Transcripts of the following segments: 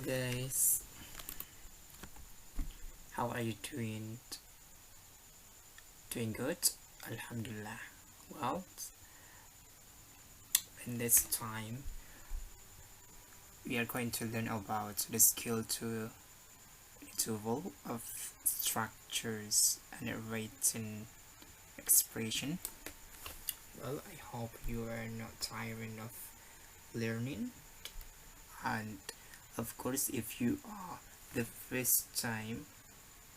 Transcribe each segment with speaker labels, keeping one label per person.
Speaker 1: guys, how are you doing? Doing good? Alhamdulillah. Well, in this time we are going to learn about the skill to Toefl of structures and written expression. Well, I hope you are not tired of learning, and of course if you are the first time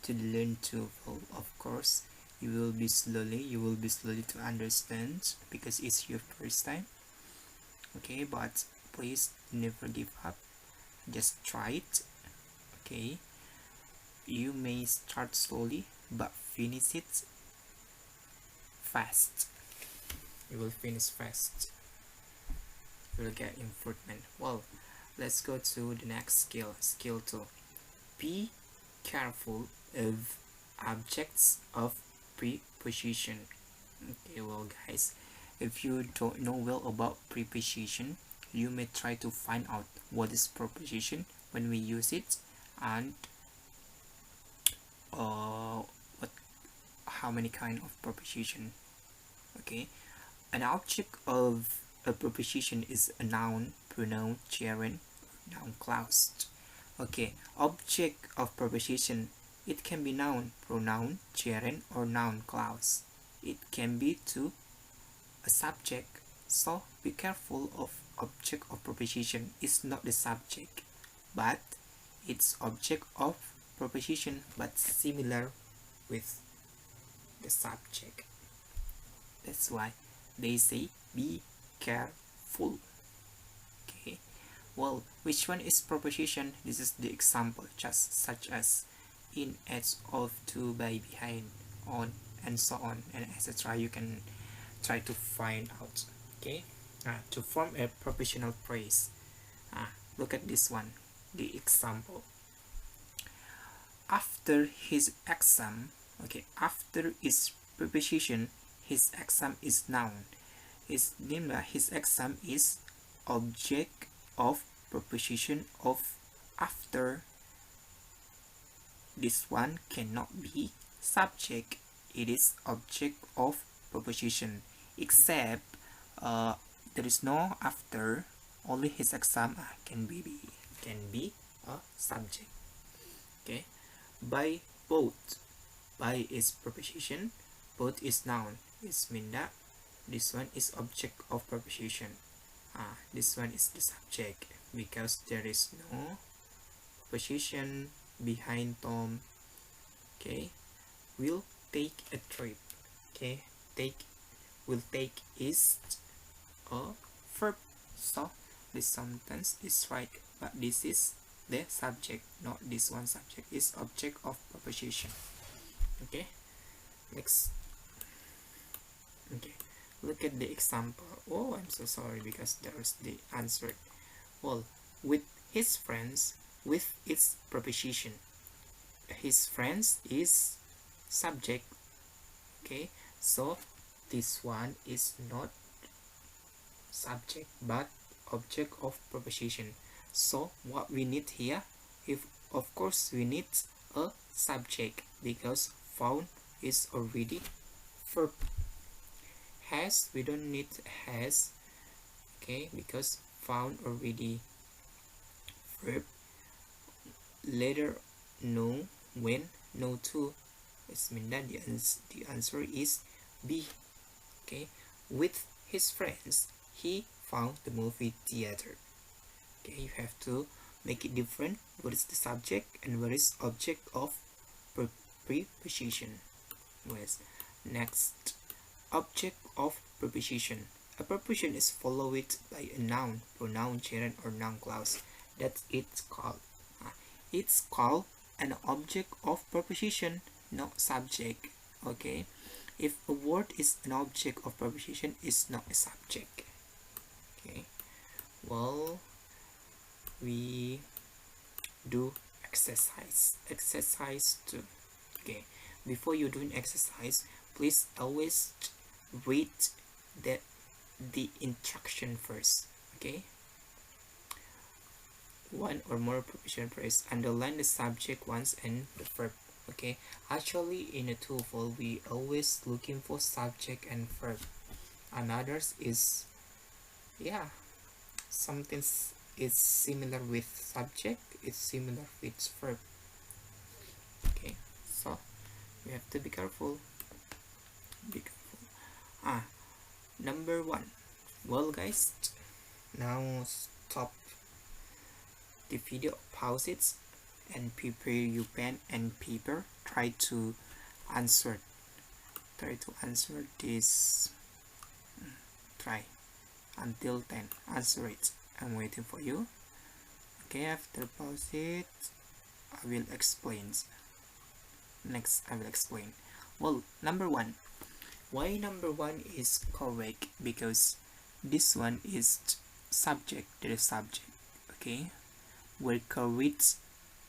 Speaker 1: to learn Toefl, of course you will be slowly to understand because it's your first time. Okay, but please never give up, just try it. Okay, you may start slowly but finish it fast. You will finish fast, you will get improvement. Well, let's go to the next skill 2. Be careful of objects of preposition. Okay, well guys, if you don't know well about preposition, you may try to find out what is preposition when we use it, and how many kind of preposition. Okay, an object of a preposition is a noun, pronoun, gerund, noun clause. Okay, object of preposition, it can be noun, pronoun, gerund, or noun clause. It can be to a subject, so be careful of object of preposition. It's not the subject, but it's object of preposition, but similar with the subject. That's why they say be careful. Okay, well, which one is preposition? This is the example, just such as in, as, of, to, by, behind, on, and so on, and etc. You can try to find out. Okay, to form a prepositional phrase, look at this one, the example. After his exam, okay, after his preposition, his exam is noun. His exam is object of preposition of after. This one cannot be subject, it is object of preposition, except there is no after, only his exam can be a subject. Okay, by both, by is preposition, both is noun. It means that this one is object of preposition, this one is the subject, because there is no preposition behind Tom. Okay, will take a trip. Okay, will take is a verb, so this sentence is right, but this is the subject, not this one. Subject is object of preposition. Okay, next. Okay, look at the example. Oh, I'm so sorry because there's the answer. Well, with his friends, with its preposition, his friends is subject. Okay, so this one is not subject but object of preposition. So what we need here, if of course we need a subject, because found is already verb. Has, we don't need has. Okay, because found already verb. Later no, when, no to. It means that the answer is B. Okay, with his friends, he found the movie theater. Okay, you have to make it different. What is the subject and what is object of preposition? Yes. Next, object of preposition. A preposition is followed by a noun, pronoun, gerund, or noun clause. That's it's called. It's called an object of preposition, not subject. Okay, if a word is an object of preposition, it's not a subject. Okay, well, we do exercise 2. Okay, before you doing exercise, please always read the instruction first. Okay, one or more preposition phrase. Underline the subject once and the verb. Okay, actually in a TOEFL we always looking for subject and verb, and others is, yeah, something is similar with subject, it's similar with verb. Okay, so we have to be careful. Number one. Well guys, now stop the video, pause it, and prepare your pen and paper. Try to answer this. Try until 10. Answer it. I'm waiting for you. Okay, after pause it, I will explain. Next, I will explain. Well, number one. Why number one is correct? Because this one is subject. There is subject. Okay, where correct,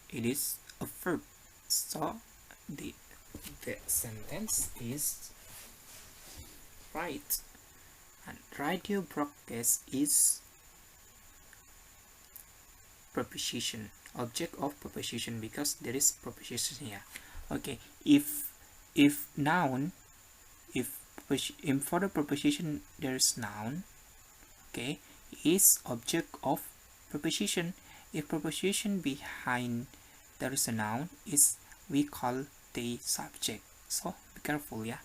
Speaker 1: it is a verb. So the sentence is right. And radio broadcast is preposition, object of preposition, because there is preposition here. Okay, if noun, if for the preposition there is noun, okay, is object of preposition. If preposition behind there is a noun, is we call the subject. So be careful, yeah.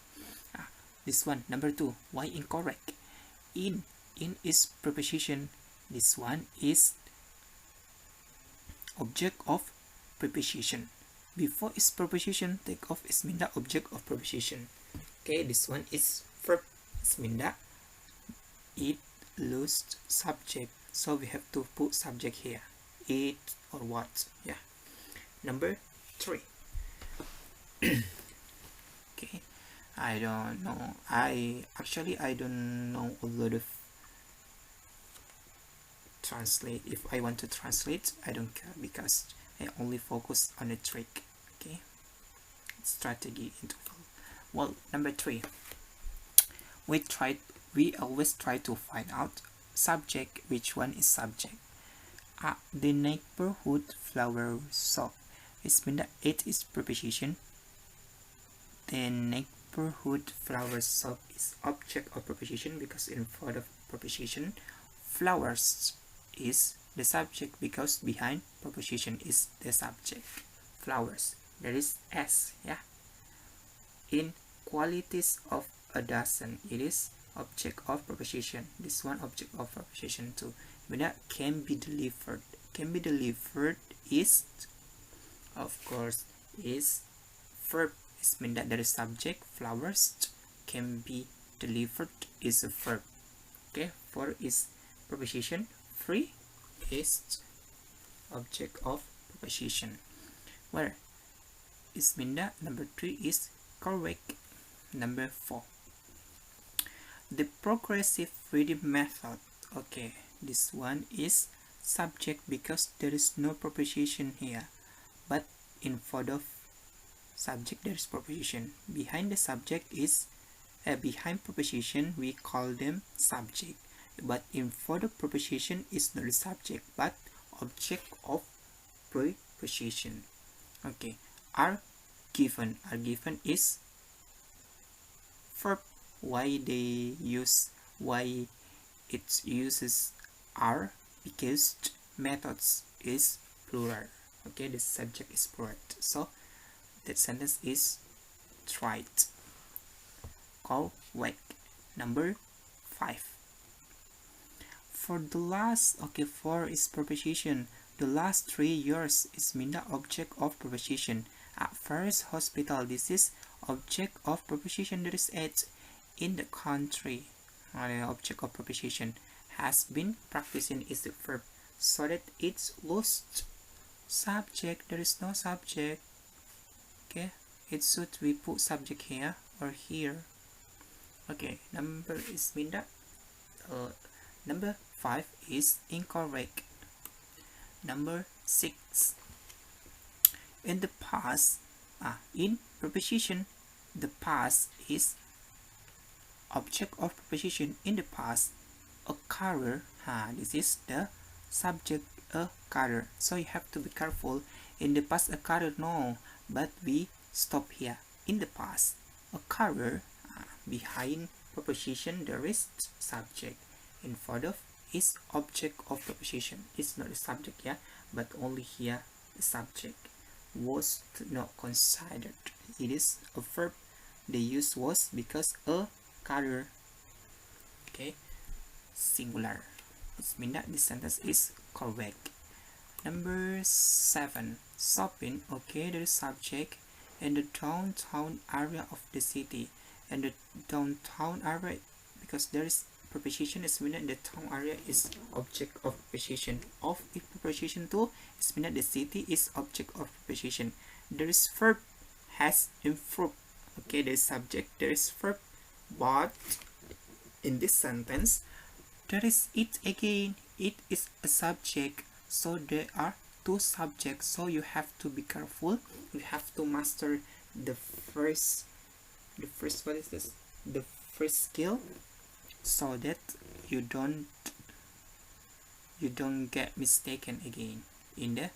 Speaker 1: This one, number two. Why incorrect? In is preposition. This one is object of preposition. Before is preposition, take off is mean the object of preposition. Okay, this one is verb. It's mean that it lost subject. So we have to put subject here. It or what? Yeah. Number three. Okay, I don't know. I don't know a lot of translate. If I want to translate, I don't care, because I only focus on the trick. Okay, strategy into full. Well, number three. We always try to find out subject. Which one is subject? The neighborhood flower shop. It means that it is preposition. The neighborhood flower shop is object of preposition, because in front of preposition, flowers is the subject, because behind preposition is the subject. Flowers, there is s, yeah. In qualities of a dozen, it is object of preposition. This one object of preposition too. When that can be delivered, can be delivered is, of course, is verb. It means that there is subject. Flowers can be delivered is a verb. Okay, for is preposition. Free is object of preposition. Where is mean that number three is correct. Number four. The progressive reading method. Okay, this one is subject, because there is no preposition here, but in front of subject there is preposition. Behind the subject is behind preposition, we call them subject, but in front of preposition is not the subject but object of preposition. Okay, are given is verb. Why it uses are? Because methods is plural. Okay, the subject is plural, so that sentence is right. Correct. Number five. For the last, okay, four is preposition. The last 3 years is mean the object of preposition. At first hospital, this is object of preposition. There is it. In the country, the object of preposition. Has been practicing is the verb, so that it's lost subject. There is no subject. Okay, it should we put subject here or here. Okay, number is mean that number 5 is incorrect. Number 6. In the past, in preposition, the past is object of preposition. In the past, a career, this is the subject, a car. So you have to be careful. In the past, a car, no, but we stop here. In the past, a car, behind preposition there is subject. In front of is object of preposition. It's not a subject, yeah, but only here the subject was not considered. It is a verb. They use was because a car. Okay, singular. It means that this sentence is correct. Number 7, shopping. Okay, there is subject in the downtown area of the city. And the downtown area, because there is preposition, is mean that the town area is object of preposition. Of if preposition too, it's mean that the city is object of preposition. There is verb has improved. Okay, there is subject, there is verb, but in this sentence there is it again. It is a subject, so there are two subjects, so you have to be careful. You have to master the first what is this, the first skill, so that you don't get mistaken again in the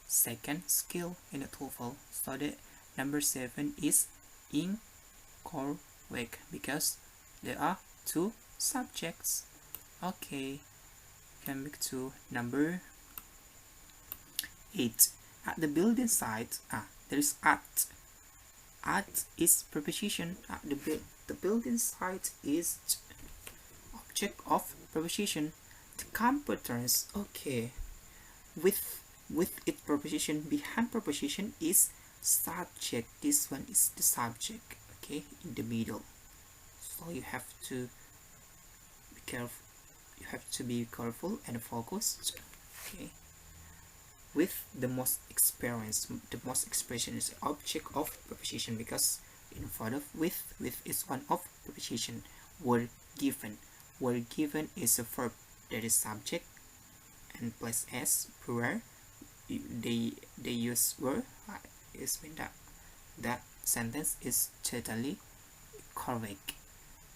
Speaker 1: second skill in the Toefl. So that number 7 is incorrect because there are two subjects. Okay, come back to number 8. At the building site, there is at. At is preposition. At the building site is object of preposition. The competence, okay, with its preposition, behind preposition is subject. This one is the subject, okay, in the middle. So you have to be careful. You have to be careful and focused. Okay. With the most experience, the most expression is object of preposition because in front of with is one of preposition. Were given. Were given is a verb that is subject and plus s plural. They use were. Is mean that sentence is totally correct.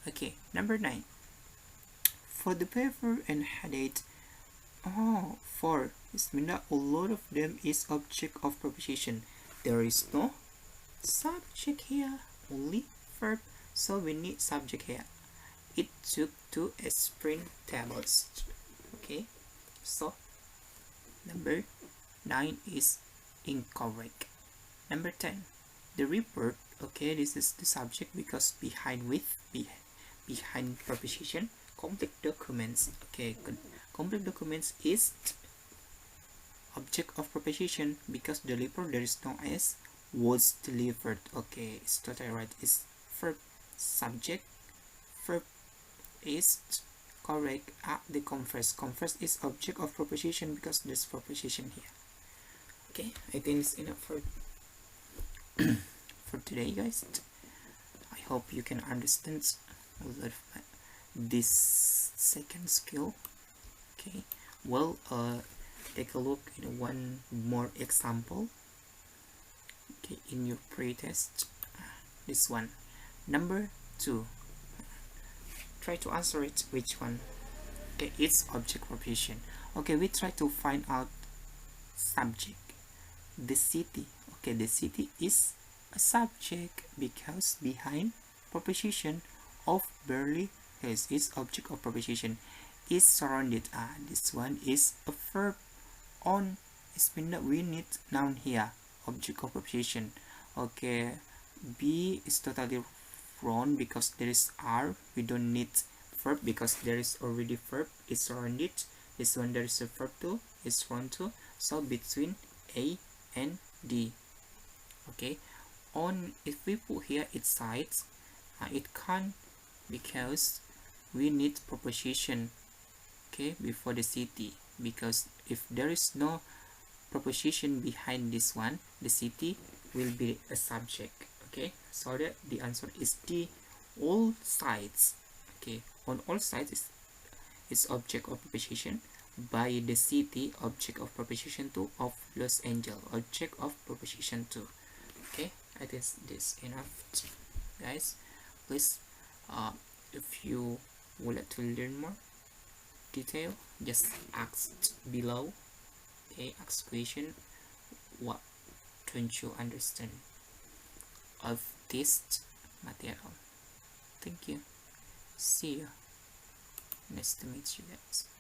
Speaker 1: Okay, number 9. For the paper and headache. For is mean that a lot of them is object of preposition. There is no subject here, only verb, so we need subject here. It took to a spring tables. Okay, so number 9 is incorrect. Number 10, the report. Okay, this is the subject because behind preposition. Complete documents. Okay, complete documents is object of preposition because delivered there is no s, was delivered. Okay, it's totally right. It's verb, subject, verb is correct. At the conference is object of preposition because there's preposition here. Okay, I think it's enough for for today, guys. I hope you can understand a lot of this second skill. Okay, well, take a look at one more example. Okay, in your pre-test, this one, number 2. Try to answer it. Which one? Okay, it's object preposition. Okay, we try to find out subject. The city. Okay, the city is a subject because behind preposition of Beverly Hills is object of preposition. Is surrounded. This one is a verb. On is mean that we need noun here, object of preposition. Okay, B is totally wrong because there is R. We don't need verb because there is already verb. Is surrounded. This one there is a verb too. Is wrong too. So between A and D. Okay, on if we put here its sides, it can't because we need preposition. Okay, before the city, because if there is no preposition behind this one, the city will be a subject. Okay, so that the answer is D, all sides. Okay, on all sides is object of preposition. By the city, object of preposition 2 of Los Angeles, object of preposition 2. Okay, I think this enough, guys. Please, if you would like to learn more detail, just ask below ask question, what don't you understand of this material? Thank you. See you. Nice to meet you guys.